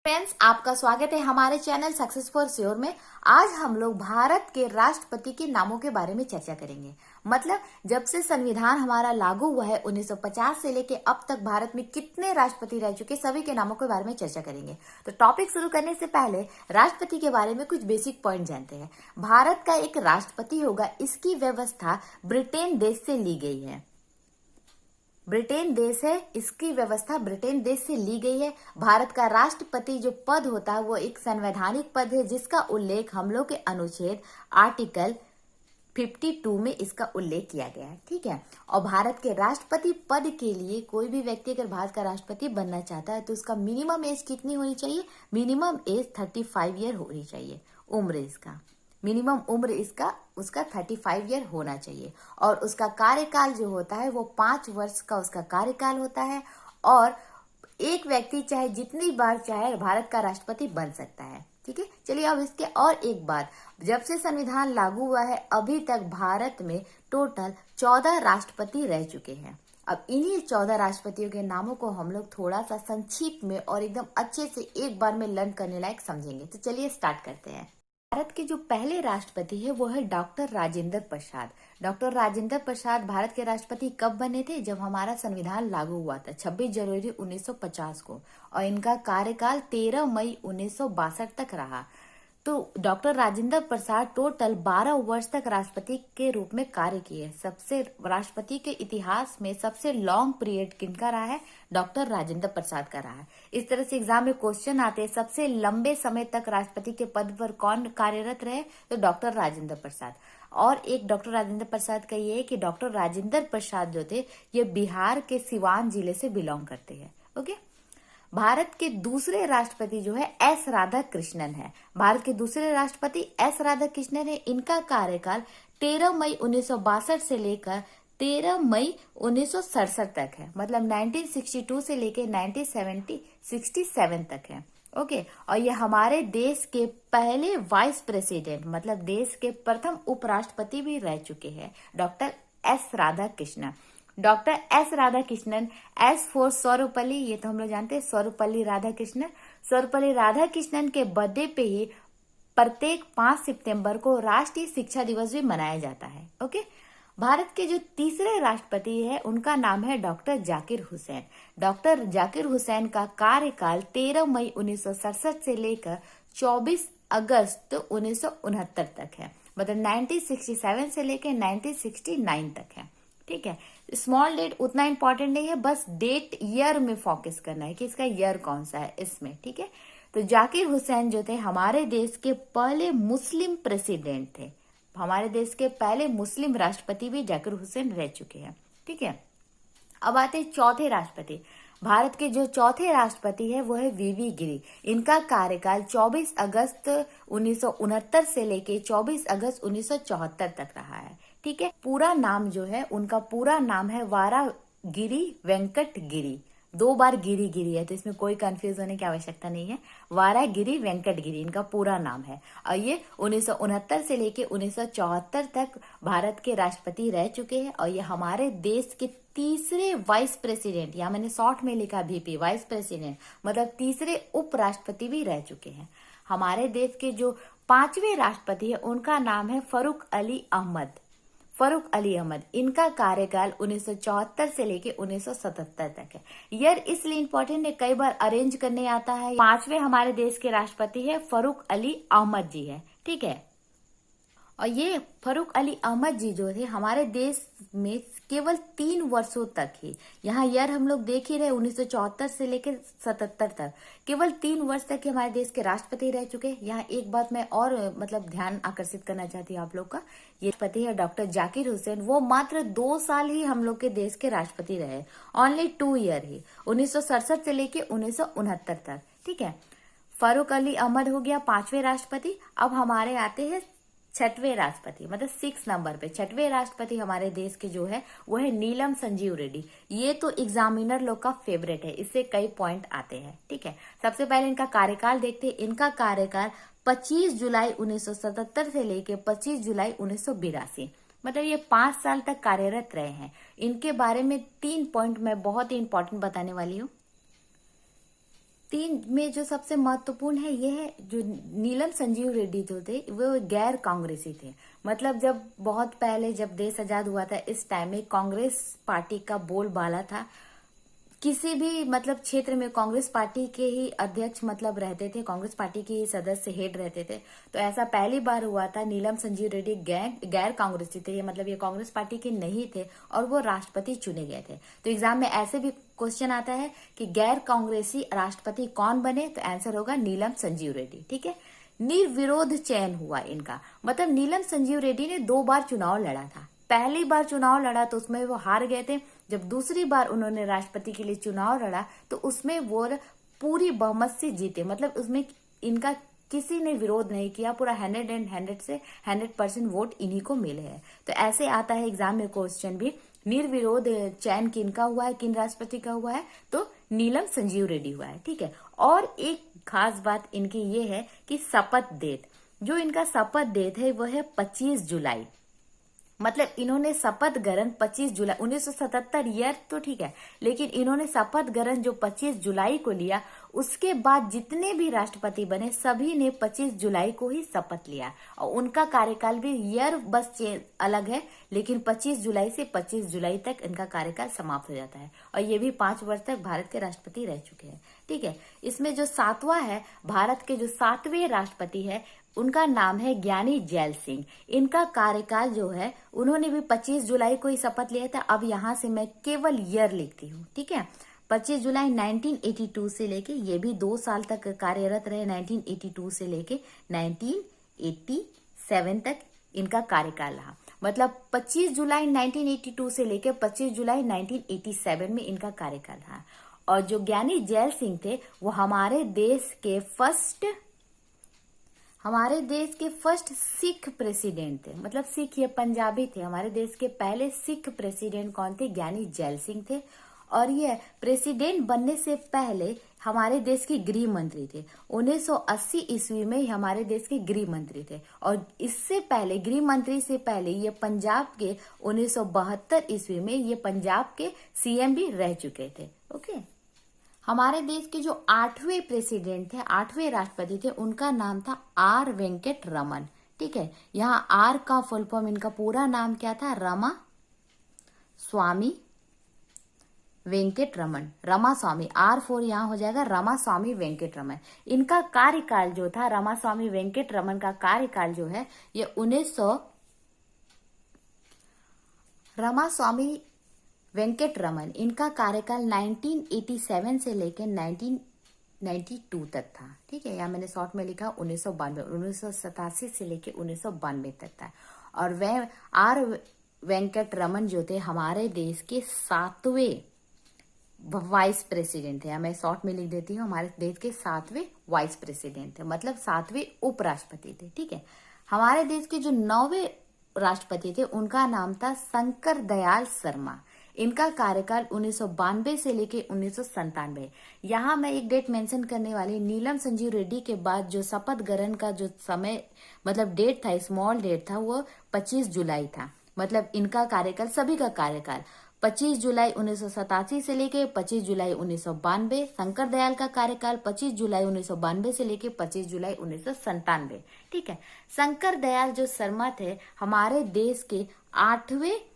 Friends, आपका स्वागत है हमारे चैनल सक्सेस फॉर श्योर में। आज हम लोग भारत के राष्ट्रपति के नामों के बारे में चर्चा करेंगे। मतलब जब से संविधान हमारा लागू हुआ है 1950 से लेके अब तक भारत में कितने राष्ट्रपति रह चुके, सभी के नामों के बारे में चर्चा करेंगे। तो टॉपिक शुरू करने से पहले राष्ट्रपति के बारे में कुछ बेसिक पॉइंट जानते हैं। भारत का एक राष्ट्रपति होगा, इसकी व्यवस्था ब्रिटेन देश से ली गई है। ब्रिटेन देश है, इसकी व्यवस्था ब्रिटेन देश से ली गई है। भारत का राष्ट्रपति जो पद होता है वो एक संवैधानिक पद है, जिसका उल्लेख हम लोग के अनुच्छेद आर्टिकल 52 में इसका उल्लेख किया गया है। ठीक है। और भारत के राष्ट्रपति पद के लिए कोई भी व्यक्ति अगर भारत का राष्ट्रपति बनना चाहता है तो उसका मिनिमम एज कितनी होनी चाहिए? मिनिमम एज 35 ईयर होनी चाहिए। उम्र इसका मिनिमम उम्र इसका उसका 35 ईयर होना चाहिए। और उसका कार्यकाल जो होता है वो 5 वर्ष का उसका कार्यकाल होता है। और एक व्यक्ति चाहे जितनी बार चाहे भारत का राष्ट्रपति बन सकता है। ठीक है। चलिए अब इसके और एक बात, जब से संविधान लागू हुआ है अभी तक भारत में टोटल 14 राष्ट्रपति रह चुके हैं। अब इन्हीं 14 राष्ट्रपतियों के नामों को हम लोग थोड़ा सा संक्षिप्त में और एकदम अच्छे से एक बार में लर्न करने लायक समझेंगे। तो चलिए स्टार्ट करते हैं। भारत के जो पहले राष्ट्रपति है वो है डॉक्टर राजेंद्र प्रसाद। डॉक्टर राजेंद्र प्रसाद भारत के राष्ट्रपति कब बने थे? जब हमारा संविधान लागू हुआ था 26 जनवरी 1950 को। और इनका कार्यकाल 13 मई 1962 तक रहा। तो डॉक्टर राजेंद्र प्रसाद टोटल 12 वर्ष तक राष्ट्रपति के रूप में कार्य किए। सबसे राष्ट्रपति के इतिहास में सबसे लॉन्ग पीरियड किनका रहा है? डॉक्टर राजेंद्र प्रसाद का रहा है। इस तरह से एग्जाम में क्वेश्चन आते हैं, सबसे लंबे समय तक राष्ट्रपति के पद पर कौन कार्यरत रहे? तो डॉक्टर राजेंद्र प्रसाद। और एक डॉक्टर राजेंद्र प्रसाद का ये है कि डॉक्टर राजेंद्र प्रसाद जो थे ये बिहार के सिवान जिले से बिलोंग करते हैं। ओके। भारत के दूसरे राष्ट्रपति जो है एस राधा कृष्णन है। भारत के दूसरे राष्ट्रपति एस राधा कृष्णन है। इनका कार्यकाल 13 मई 1962 से लेकर 13 मई 1967 तक है। मतलब 1962 से लेकर 1967 तक है। ओके। और ये हमारे देश के पहले वाइस प्रेसिडेंट मतलब देश के प्रथम उपराष्ट्रपति भी रह चुके हैं, doctor S Radha Krishnan. Doctor S Radha Krishnan, S for Sarvepalli, ये तो हम लोग जानते हैं, सर्वपल्ली राधा कृष्णन। सर्वपल्ली राधा कृष्णन के बर्थडे पे ही प्रत्येक 5 सितंबर को राष्ट्रीय शिक्षा दिवस भी मनाया जाता है। ओके। भारत के जो तीसरे राष्ट्रपति है उनका नाम है डॉक्टर जाकिर हुसैन। डॉक्टर जाकिर हुसैन का कार्यकाल 13 मई 1967 से लेकर 24 अगस्त 1969 तक है। मतलब 1967 से लेकर 1969 तक है। ठीक है। स्मॉल डेट उतना इंपॉर्टेंट नहीं है, बस डेट ईयर में फोकस करना है कि इसका ईयर कौन सा है इसमें। ठीक है। तो जाकिर हुसैन जो थे हमारे देश के पहले मुस्लिम प्रेसिडेंट थे। हमारे देश के पहले मुस्लिम राष्ट्रपति भी जाकिर हुसैन रह चुके हैं। ठीक है। अब आते हैं चौथे राष्ट्रपति। भारत के जो चौथे राष्ट्रपति है वो है वीवी गिरी। इनका कार्यकाल 24 अगस्त 1969 से लेके 24 अगस्त 1974 तक रहा है। ठीक है। पूरा नाम जो है उनका पूरा नाम है वारागिरी वेंकट गिरी। 2 बार गिरी गिरी है तो इसमें कोई कंफ्यूज होने की आवश्यकता नहीं है। वारागिरी वेंकट गिरी इनका पूरा नाम है। और ये 1969 से लेके 1974 तक भारत के राष्ट्रपति रह चुके हैं। और ये हमारे देश के तीसरे वाइस प्रेसिडेंट, या मैंने शॉर्ट में लिखा VP, वाइस प्रेसिडेंट मतलब तीसरे उपराष्ट्रपति भी रह चुके हैं। हमारे देश के जो 5वें राष्ट्रपति है उनका नाम है फरूक अली अहमद। फरूक अली अहमद, इनका कार्यकाल 1974 से लेके 1977 तक है। ईयर इसलिए इंपॉर्टेंट है, कई बार अरेंज करने आता है। 5वें हमारे देश के राष्ट्रपति है फरूक अली अहमद जी है। ठीक है। और ये फरूक अली अहमद जी जो थे हमारे देश में केवल 3 वर्षों तक ही, यहाँ ईयर हम लोग देख ही रहे 1974 से लेकर 77 तक, केवल 3 वर्ष तक ही हमारे देश के राष्ट्रपति रह चुके। यहाँ एक बात मैं और मतलब ध्यान आकर्षित करना चाहती हूँ आप लोग का, ये राष्ट्रपति है डॉक्टर जाकिर हुसैन, वो मात्र 2 साल ही हम लोग के देश के राष्ट्रपति रहे। ओनली 2 ईयर ही, 1967 से लेके 1969 तक। ठीक है। फरूक अली अहमद हो गया 5वें राष्ट्रपति। अब हमारे आते हैं 6वें राष्ट्रपति, मतलब 6 नंबर पे 6वें राष्ट्रपति हमारे देश के जो है वो है नीलम संजीव रेड्डी। ये तो एग्जामिनर लोग का फेवरेट है, इससे कई पॉइंट आते हैं। ठीक है। सबसे पहले इनका कार्यकाल देखते हैं। इनका कार्यकाल 25 जुलाई 1977 से लेके 25 जुलाई 1982, मतलब ये 5 साल तक कार्यरत रहे हैं। इनके बारे में 3 पॉइंट मैं बहुत ही इंपॉर्टेंट बताने वाली हूँ। तीन में जो सबसे महत्वपूर्ण है ये है जो नीलम संजीव रेड्डी जो थे वो गैर कांग्रेसी थे। मतलब जब बहुत पहले जब देश आजाद हुआ था इस टाइम में कांग्रेस पार्टी का बोलबाला था। किसी भी मतलब क्षेत्र में कांग्रेस पार्टी के ही अध्यक्ष मतलब रहते थे, कांग्रेस पार्टी के ही सदस्य हेड रहते थे। तो ऐसा पहली बार हुआ था। नीलम संजीव रेड्डी गैर कांग्रेसी थे, ये मतलब ये कांग्रेस पार्टी के नहीं थे और वो राष्ट्रपति चुने गए थे। तो एग्जाम में ऐसे भी क्वेश्चन आता है कि गैर कांग्रेसी राष्ट्रपति कौन बने, तो आंसर होगा नीलम संजीव रेड्डी। ठीक है, निर्विरोध चयन हुआ इनका। मतलब नीलम संजीव रेड्डी ने 2 बार चुनाव लड़ा था। पहली बार चुनाव लड़ा तो उसमें वो हार गए थे। जब दूसरी बार उन्होंने राष्ट्रपति के लिए चुनाव लड़ा तो उसमें वो पूरी बहुमत से जीते। मतलब उसमें इनका किसी ने विरोध नहीं किया, पूरा 100 से 100% वोट इन्हीं को मिले हैं। तो ऐसे आता है एग्जाम में क्वेश्चन भी, निर्विरोध चयन किनका हुआ है, किन राष्ट्रपति का हुआ है, तो नीलम संजीव रेड्डी हुआ है। ठीक है, और एक खास बात इनकी ये है कि शपथ देत, जो इनका शपथ देत है वो है 25 जुलाई। मतलब इन्होंने शपथ ग्रहण 25 जुलाई 1977 ईयर तो ठीक है, लेकिन इन्होंने शपथ ग्रहण जो 25 जुलाई को लिया, उसके बाद जितने भी राष्ट्रपति बने सभी ने 25 जुलाई को ही शपथ लिया। और उनका कार्यकाल भी ईयर बस अलग है, लेकिन 25 जुलाई से 25 जुलाई तक इनका कार्यकाल समाप्त हो जाता है। और ये भी 5 वर्ष तक भारत के राष्ट्रपति रह चुके हैं। ठीक है, इसमें जो 7वां है, भारत के जो 7वें राष्ट्रपति है उनका नाम है ज्ञानी जैल सिंह। इनका कार्यकाल जो है, उन्होंने भी 25 जुलाई को ही शपथ लिया था। अब यहां से मैं केवल ईयर लिखती हूँ। ठीक है, 25 जुलाई 1982 से लेके, ये भी 2 साल तक कार्यरत रहे। 1982 से लेके 1987 तक इनका कार्यकाल रहा। मतलब 25 जुलाई 1982 से लेके 25 जुलाई 1987 में इनका कार्यकाल रहा। और जो ज्ञानी जैल सिंह थे वो हमारे देश के फर्स्ट सिख प्रेसिडेंट थे। मतलब सिख ये पंजाबी थे। हमारे देश के पहले सिख प्रेसिडेंट कौन थे? ज्ञानी जैल सिंह थे। और ये प्रेसिडेंट बनने से पहले हमारे देश के गृह मंत्री थे। 1980 ईस्वी में हमारे देश के गृह मंत्री थे। और इससे पहले, गृह मंत्री से पहले, ये पंजाब के 1972 ईस्वी में ये पंजाब के सीएम भी रह चुके थे। ओके, हमारे देश के जो 8वें प्रेसिडेंट थे, 8वें राष्ट्रपति थे, उनका नाम था आर वेंकट रमन। ठीक है, यहाँ आर का फुल फॉर्म, इनका पूरा नाम क्या था? रमा स्वामी वेंकट रमन, रमा स्वामी। R4 यहाँ हो जाएगा रमा स्वामी वेंकट रमन। इनका कार्यकाल जो था, रमा स्वामी वेंकट रमन का कार्यकाल जो है, ये रमा स्वामी वेंकट रमन, इनका कार्यकाल 1987 से लेकर 1992 तक था। ठीक है, यहाँ मैंने शॉर्ट में लिखा 1987 से लेकर 1992 तक था। और वह आर वेंकट रमन जो थे हमारे देश के 7वें वाइस प्रेसिडेंट थे। मैं शॉर्ट में लिख देती हूँ, हमारे देश के 7वें वाइस प्रेसिडेंट थे, मतलब 7वें उपराष्ट्रपति थे। ठीक है, हमारे देश के जो 9वें राष्ट्रपति थे उनका नाम था शंकर दयाल शर्मा। इनका कार्यकाल 1992 से लेके 1997। यहाँ मैं एक डेट मेंशन करने वाली, नीलम संजीव रेड्डी के बाद जो शपथ ग्रहण का जो समय मतलब डेट था, स्मॉल डेट था, वो 25 जुलाई था। मतलब इनका कार्यकाल, सभी का कार्यकाल 25 जुलाई 1987 से लेके 25 जुलाई 1992। शंकर दयाल का कार्यकाल 25 जुलाई 1992 से लेके 25 जुलाई 1997। ठीक है, शंकर दयाल जो शर्मा थे हमारे देश के 8वें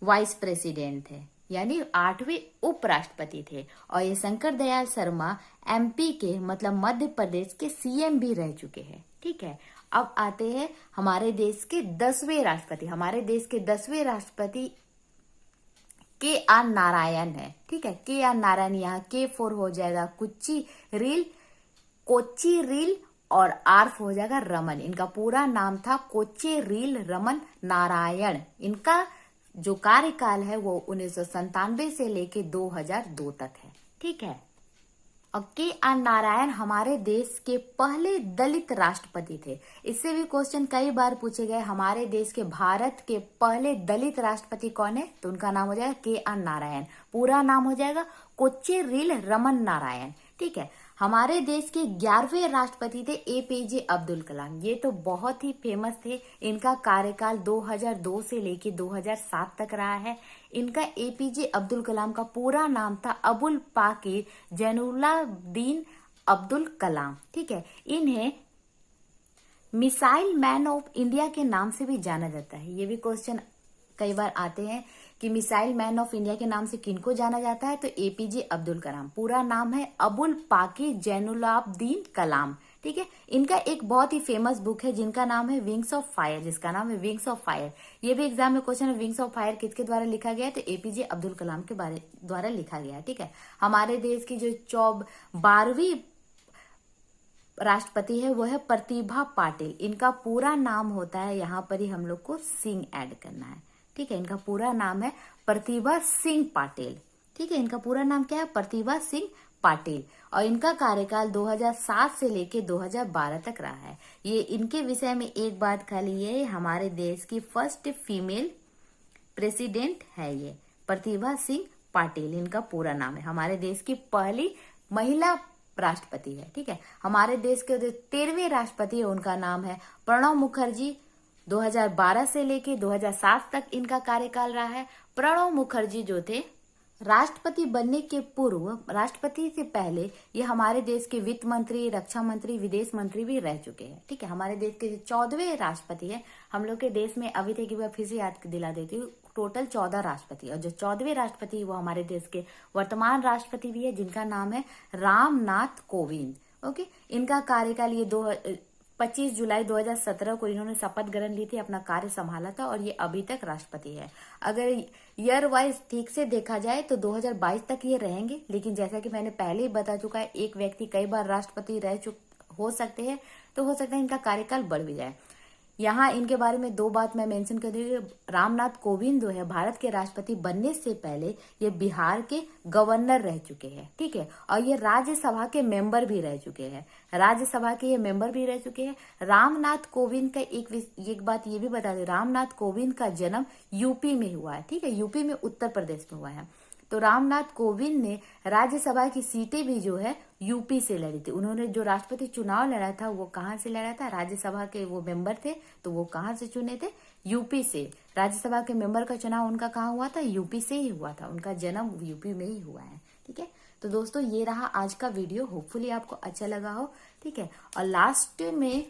वाइस प्रेसिडेंट थे, यानी 8वें उपराष्ट्रपति थे। और ये शंकर दयाल शर्मा MP के मतलब मध्य प्रदेश के CM भी रह चुके हैं। ठीक है, अब आते हैं हमारे देश के 10वें राष्ट्रपति। हमारे देश के 10वें राष्ट्रपति KR नारायण है। ठीक है, KR नारायण, यहाँ K4 हो जाएगा कोच्चि रील और R हो जाएगा रमन। इनका पूरा नाम था कोच्चि रील रमन नारायण। इनका जो कार्यकाल है वो 1997 से लेके 2002 तक है। ठीक है, और KR नारायण हमारे देश के पहले दलित राष्ट्रपति थे। इससे भी क्वेश्चन कई बार पूछे गए, हमारे देश के, भारत के पहले दलित राष्ट्रपति कौन है? तो उनका नाम हो जाएगा KR नारायण। पूरा नाम हो जाएगा कोच्चि रील रमन नारायण। ठीक है, हमारे देश के 11वें राष्ट्रपति थे APJ अब्दुल कलाम। ये तो बहुत ही फेमस थे। इनका कार्यकाल 2002 से लेके 2007 तक रहा है। इनका APJ अब्दुल कलाम का पूरा नाम था अबुल पाकिर जैनुलाब्दीन अब्दुल कलाम। ठीक है, इन्हें मिसाइल मैन ऑफ इंडिया के नाम से भी जाना जाता है। ये भी क्वेश्चन कई बार आते हैं कि मिसाइल मैन ऑफ इंडिया के नाम से किनको जाना जाता है, तो एपीजे अब्दुल कलाम। पूरा नाम है अबुल पाकी जैनुलाब्दीन कलाम। ठीक है, इनका एक बहुत ही फेमस बुक है जिनका नाम है विंग्स ऑफ फायर, जिसका नाम है विंग्स ऑफ फायर। ये भी एग्जाम में क्वेश्चन है, विंग्स ऑफ फायर किसके द्वारा लिखा गया है, तो एपीजे अब्दुल कलाम के द्वारा लिखा गया है। ठीक है, हमारे देश की जो 12वीं राष्ट्रपति है वो है प्रतिभा पाटिल। इनका पूरा नाम होता है, यहाँ पर ही हम लोग को सिंह ऐड करना है। ठीक है, इनका पूरा नाम है प्रतिभा सिंह पाटिल। ठीक है, इनका पूरा नाम क्या है, प्रतिभा सिंह पाटिल। और इनका कार्यकाल 2007 से लेके 2012 तक रहा है। ये इनके विषय में एक बात खाली, ये हमारे देश की फर्स्ट फीमेल प्रेसिडेंट है। ये प्रतिभा सिंह पाटिल इनका पूरा नाम है, हमारे देश की पहली महिला राष्ट्रपति है। ठीक है, हमारे देश के 13वें राष्ट्रपति है, उनका नाम है प्रणब मुखर्जी। 2012 से लेके 2007 तक इनका कार्यकाल रहा है। प्रणब मुखर्जी जो थे, राष्ट्रपति बनने के पूर्व, राष्ट्रपति से पहले ये हमारे देश के वित्त मंत्री, रक्षा मंत्री, विदेश मंत्री भी रह चुके हैं। ठीक है, हमारे देश के 14वें राष्ट्रपति है। हम लोग के देश में अभी तक एक बार फिर से याद दिला देती हूँ, टोटल 14 राष्ट्रपति, और जो 14वें राष्ट्रपति वो हमारे देश के वर्तमान राष्ट्रपति भी है, जिनका नाम है रामनाथ कोविंद। ओके, इनका कार्यकाल ये 25 जुलाई 2017 को इन्होंने शपथ ग्रहण ली थी, अपना कार्य संभाला था, और ये अभी तक राष्ट्रपति है। अगर ईयर वाइज ठीक से देखा जाए तो 2022 तक ये रहेंगे, लेकिन जैसा कि मैंने पहले ही बता चुका है, एक व्यक्ति कई बार राष्ट्रपति हो सकते हैं, तो हो सकता है इनका कार्यकाल बढ़ भी जाए। यहाँ इनके बारे में दो बात मैं मेंशन कर दूंगी। रामनाथ कोविंद जो है, भारत के राष्ट्रपति बनने से पहले ये बिहार के गवर्नर रह चुके हैं। ठीक है, और ये राज्यसभा के मेंबर भी रह चुके हैं, राज्यसभा के ये मेंबर भी रह चुके हैं। रामनाथ कोविंद का एक बात ये भी बता दें, रामनाथ कोविंद का जन्म यूपी में हुआ है। ठीक है, यूपी में, उत्तर प्रदेश में हुआ है। तो रामनाथ कोविंद ने राज्यसभा की सीटें भी जो है यूपी से लड़ी थी। उन्होंने जो राष्ट्रपति चुनाव लड़ा था वो कहाँ से लड़ा था, राज्यसभा के वो मेंबर थे, तो वो कहाँ से चुने थे, यूपी से। राज्यसभा के मेंबर का चुनाव उनका कहाँ हुआ था, यूपी से ही हुआ था, उनका जन्म यूपी में ही हुआ है। ठीक है, तो दोस्तों ये रहा आज का वीडियो, होपफुली आपको अच्छा लगा हो। ठीक है, और लास्ट में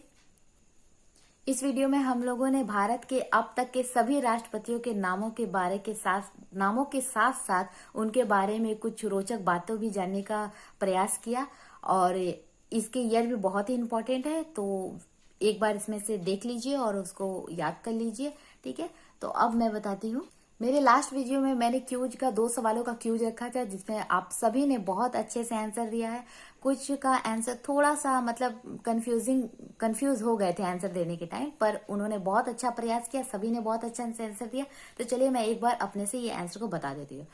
इस वीडियो में हम लोगों ने भारत के अब तक के सभी राष्ट्रपतियों के नामों के साथ साथ उनके बारे में कुछ रोचक बातों भी जानने का प्रयास किया, और इसके ईयर भी बहुत ही इम्पोर्टेंट है, तो एक बार इसमें से देख लीजिए और उसको याद कर लीजिए। ठीक है, तो अब मैं बताती हूँ। मेरे लास्ट वीडियो में मैंने क्यूज का 2 सवालों का क्यूज रखा था, जिसमें आप सभी ने बहुत अच्छे से आंसर दिया है। कुछ का आंसर थोड़ा सा मतलब कंफ्यूज हो गए थे आंसर देने के टाइम, पर उन्होंने बहुत अच्छा प्रयास किया, सभी ने बहुत अच्छा आंसर दिया। तो चलिए मैं एक बार अपने से ये आंसर को बता देती हूँ।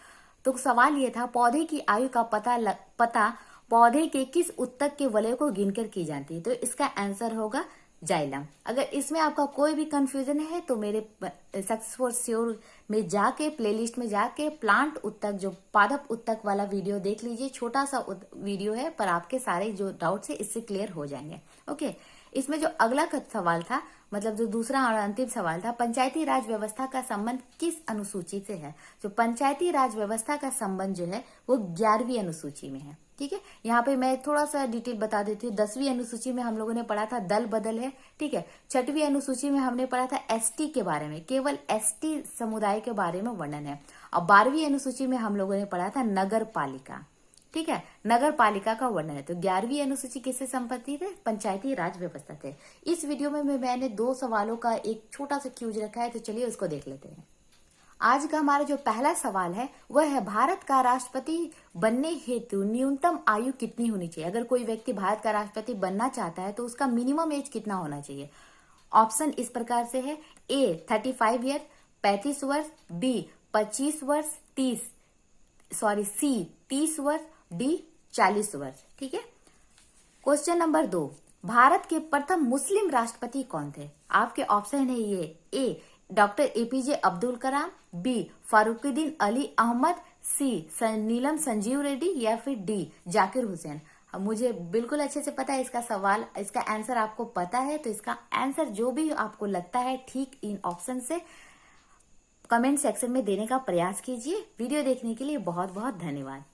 तो सवाल ये था, पौधे की आयु का पता पौधे के किस उत्तक के वलय को गिनकर की जाती है, तो इसका आंसर होगा जाइलम। अगर इसमें आपका कोई भी कंफ्यूजन है तो मेरे सक्सेस फॉर श्योर में जाके, प्लेलिस्ट में जाके प्लांट उत्तक, जो पादप उत्तक वाला वीडियो देख लीजिए। छोटा सा वीडियो है, पर आपके सारे जो डाउट्स है इससे क्लियर हो जाएंगे। ओके, इसमें जो अगला सवाल था, मतलब जो दूसरा और अंतिम सवाल था, पंचायती राज व्यवस्था का संबंध किस अनुसूची से है। जो पंचायती राज व्यवस्था का संबंध जो है वो 11वीं अनुसूची में है। ठीक है, यहाँ पे मैं थोड़ा सा डिटेल बता देती हूँ। 10वीं अनुसूची में हम लोगों ने पढ़ा था दल बदल है। ठीक है, 6वीं अनुसूची में हमने पढ़ा था एसटी के बारे में, केवल एसटी समुदाय के बारे में वर्णन है। और 12वीं अनुसूची में हम लोगों ने पढ़ा था नगर पालिका। ठीक है, नगर पालिका का वर्णन है। तो 11वीं अनुसूची किससे संबंधित है, पंचायती राज व्यवस्था से। इस वीडियो में मैंने 2 सवालों का एक छोटा सा क्यूज रखा है, तो चलिए उसको देख लेते हैं। आज का हमारा जो पहला सवाल है वह है, भारत का राष्ट्रपति बनने हेतु न्यूनतम आयु कितनी होनी चाहिए। अगर कोई व्यक्ति भारत का राष्ट्रपति बनना चाहता है तो उसका मिनिमम एज कितना होना चाहिए। ऑप्शन इस प्रकार से है, ए 35 ईयर 35 वर्ष, बी 25 वर्ष सी 30 वर्ष, डी 40 वर्ष। ठीक है, क्वेश्चन नंबर 2, भारत के प्रथम मुस्लिम राष्ट्रपति कौन थे। आपके ऑप्शन है ये, ए doctor APJ Abdul Kalam, B फारूकीद्दीन Ali Ahmad, सी नीलम संजीव रेड्डी, या फिर डी जाकिर हुसैन। मुझे बिल्कुल अच्छे से पता है इसका सवाल, इसका आंसर आपको पता है, तो इसका आंसर जो भी आपको लगता है ठीक इन ऑप्शन से कमेंट सेक्शन में देने का प्रयास कीजिए। वीडियो देखने के लिए बहुत बहुत धन्यवाद।